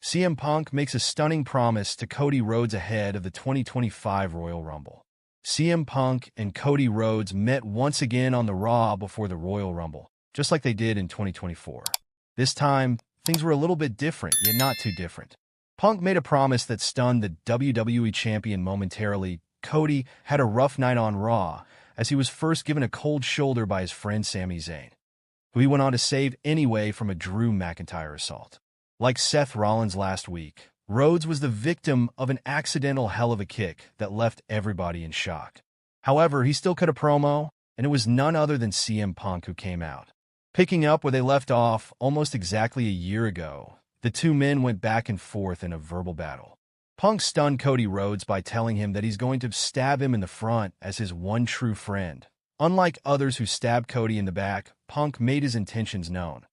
CM Punk makes a stunning promise to Cody Rhodes ahead of the 2025 Royal Rumble. CM Punk and Cody Rhodes met once again on the Raw before the Royal Rumble, just like they did in 2024. This time, things were a little bit different, yet not too different. Punk made a promise that stunned the WWE Champion momentarily. Cody had a rough night on Raw, as he was first given a cold shoulder by his friend Sami Zayn, who he went on to save anyway from a Drew McIntyre assault. Like Seth Rollins last week, Rhodes was the victim of an accidental helluva kick that left everybody in shock. However, he still cut a promo, and it was none other than CM Punk who came out. Picking up where they left off almost exactly a year ago, the two men went back and forth in a verbal battle. Punk stunned Cody Rhodes by telling him that he's going to stab him in the front as his one true friend. Unlike others who stabbed Cody in the back, Punk made his intentions known.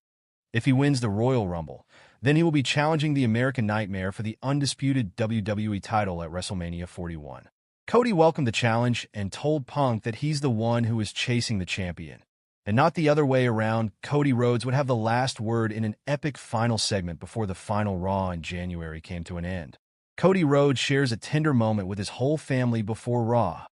If he wins the Royal Rumble, then he will be challenging the American Nightmare for the undisputed WWE title at WrestleMania 41. Cody welcomed the challenge and told Punk that he's the one who is chasing the champion, and not the other way around. Cody Rhodes would have the last word in an epic final segment before the final Raw in January came to an end. Cody Rhodes shares a tender moment with his whole family before Raw.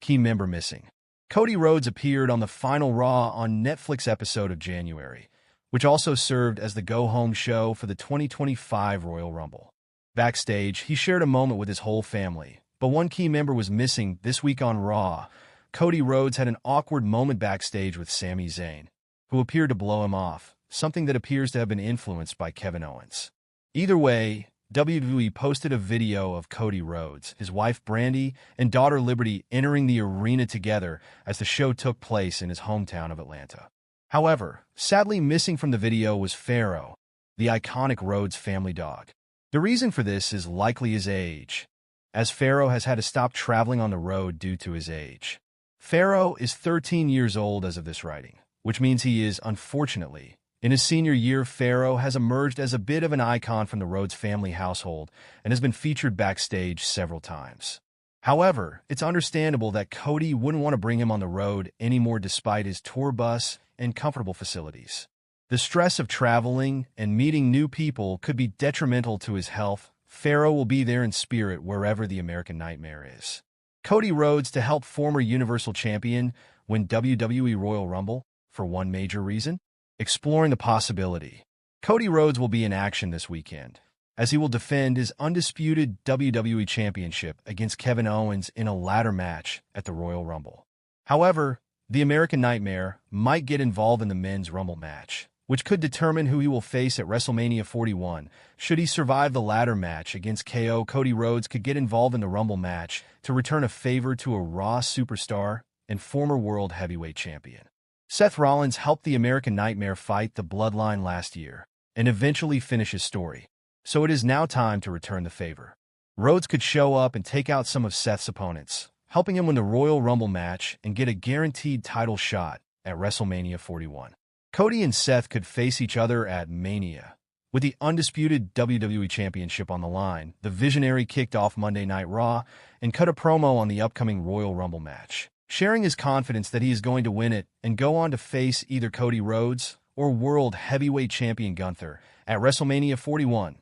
Key member missing. Cody Rhodes appeared on the final Raw on Netflix episode of January, which also served as the go-home show for the 2025 Royal Rumble. Backstage, he shared a moment with his whole family, but one key member was missing. This week on Raw, Cody Rhodes had an awkward moment backstage with Sami Zayn, who appeared to blow him off, something that appears to have been influenced by Kevin Owens. Either way, WWE posted a video of Cody Rhodes, his wife Brandi, and daughter Liberty entering the arena together as the show took place in his hometown of Atlanta. However, sadly missing from the video was Pharaoh, the iconic Rhodes family dog. The reason for this is likely his age, as Pharaoh has had to stop traveling on the road due to his age. Pharaoh is 13 years old as of this writing, which means he is, unfortunately, in his senior year. Pharaoh has emerged as a bit of an icon from the Rhodes family household and has been featured backstage several times. However, it's understandable that Cody wouldn't want to bring him on the road anymore despite his tour bus and comfortable facilities. The stress of traveling and meeting new people could be detrimental to his health. Pharaoh will be there in spirit wherever the American Nightmare is. Cody Rhodes to help former Universal Champion win WWE Royal Rumble for one major reason: exploring the possibility. Cody Rhodes will be in action this weekend, as he will defend his undisputed WWE Championship against Kevin Owens in a ladder match at the Royal Rumble. However, the American Nightmare might get involved in the men's Rumble match, which could determine who he will face at WrestleMania 41. Should he survive the ladder match against KO, Cody Rhodes could get involved in the Rumble match to return a favor to a Raw superstar and former World Heavyweight Champion. Seth Rollins helped the American Nightmare fight the Bloodline last year and eventually finish his story, so it is now time to return the favor. Rhodes could show up and take out some of Seth's opponents, helping him win the Royal Rumble match and get a guaranteed title shot at WrestleMania 41. Cody and Seth could face each other at Mania. With the undisputed WWE Championship on the line, the Visionary kicked off Monday Night Raw and cut a promo on the upcoming Royal Rumble match, sharing his confidence that he is going to win it and go on to face either Cody Rhodes or World Heavyweight Champion Gunther at WrestleMania 41.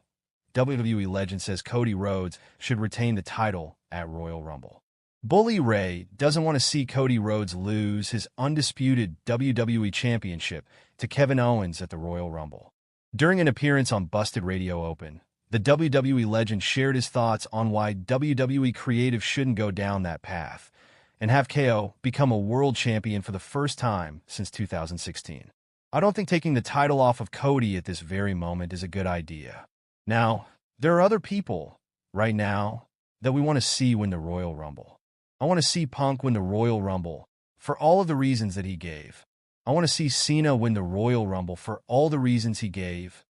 WWE legend says Cody Rhodes should retain the title at Royal Rumble. Bully Ray doesn't want to see Cody Rhodes lose his undisputed WWE Championship to Kevin Owens at the Royal Rumble. During an appearance on Busted Radio Open, the WWE legend shared his thoughts on why WWE creative shouldn't go down that path and have KO become a world champion for the first time since 2016. I don't think taking the title off of Cody at this very moment is a good idea. Now, there are other people right now that we want to see win the Royal Rumble. I want to see Punk win the Royal Rumble for all of the reasons that he gave. I want to see Cena win the Royal Rumble for all the reasons he gave.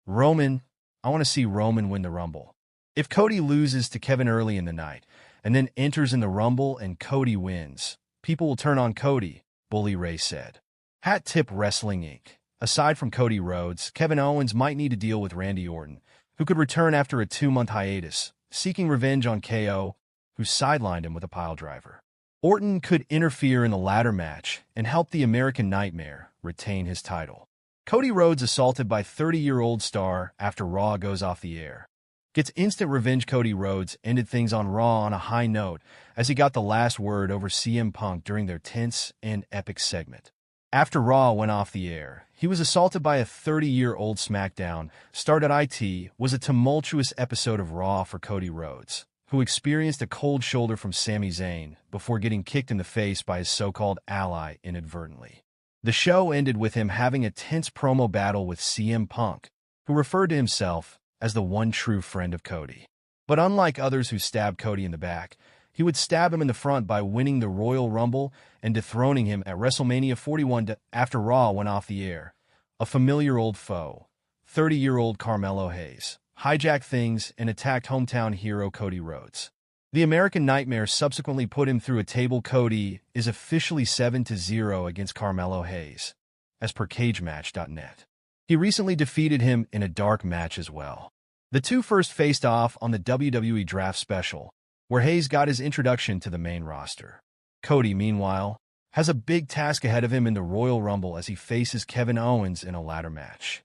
I want to see Roman win the Rumble. If Cody loses to Kevin early in the night and then enters in the Rumble and Cody wins, people will turn on Cody, Bully Ray said. Hat Tip Wrestling Inc. Aside from Cody Rhodes, Kevin Owens might need to deal with Randy Orton, who could return after a 2-month hiatus, seeking revenge on KO, who sidelined him with a piledriver. Orton could interfere in the ladder match and help the American Nightmare retain his title. Cody Rhodes assaulted by 30-year-old star after Raw goes off the air. Gets instant revenge. Cody Rhodes ended things on Raw on a high note as he got the last word over CM Punk during their tense and epic segment. After Raw went off the air, he was assaulted by a 30-year-old SmackDown. Started IT was a tumultuous episode of Raw for Cody Rhodes, who experienced a cold shoulder from Sami Zayn before getting kicked in the face by his so-called ally inadvertently. The show ended with him having a tense promo battle with CM Punk, who referred to himself as the one true friend of Cody. But unlike others who stabbed Cody in the back, he would stab him in the front by winning the Royal Rumble and dethroning him at WrestleMania 41 after Raw went off the air. A familiar old foe, 30-year-old Carmelo Hayes, hijacked things and attacked hometown hero Cody Rhodes. The American Nightmare subsequently put him through a table. Cody is officially 7-0 against Carmelo Hayes, as per CageMatch.net. He recently defeated him in a dark match as well. The two first faced off on the WWE Draft Special, where Hayes got his introduction to the main roster. Cody, meanwhile, has a big task ahead of him in the Royal Rumble as he faces Kevin Owens in a ladder match.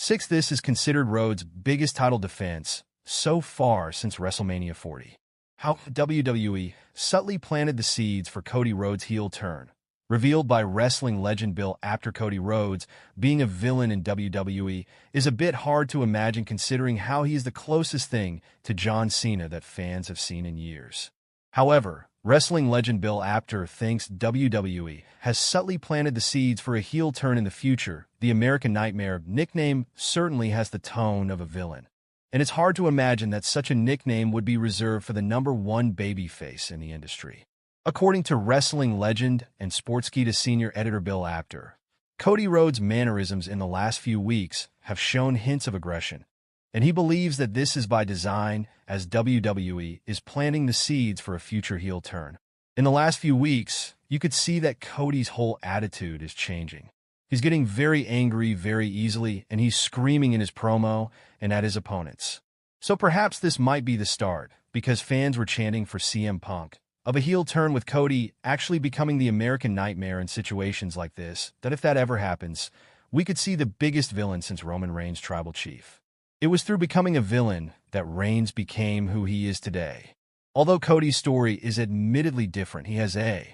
This is considered Rhodes' biggest title defense so far since WrestleMania 40. How WWE subtly planted the seeds for Cody Rhodes' heel turn, revealed by wrestling legend Bill Apter. Cody Rhodes being a villain in WWE is a bit hard to imagine considering how he is the closest thing to John Cena that fans have seen in years. However, wrestling legend Bill Apter thinks WWE has subtly planted the seeds for a heel turn in the future. The American Nightmare nickname certainly has the tone of a villain, and it's hard to imagine that such a nickname would be reserved for the #1 babyface in the industry. According to wrestling legend and Sportskeeda senior editor Bill Apter, Cody Rhodes' mannerisms in the last few weeks have shown hints of aggression, and he believes that this is by design as WWE is planting the seeds for a future heel turn. In the last few weeks, you could see that Cody's whole attitude is changing. He's getting very angry very easily, and he's screaming in his promo and at his opponents. So perhaps this might be the start, because fans were chanting for CM Punk, of a heel turn with Cody actually becoming the American Nightmare in situations like this, that if that ever happens, we could see the biggest villain since Roman Reigns' tribal chief. It was through becoming a villain that Reigns became who he is today. Although Cody's story is admittedly different, he has a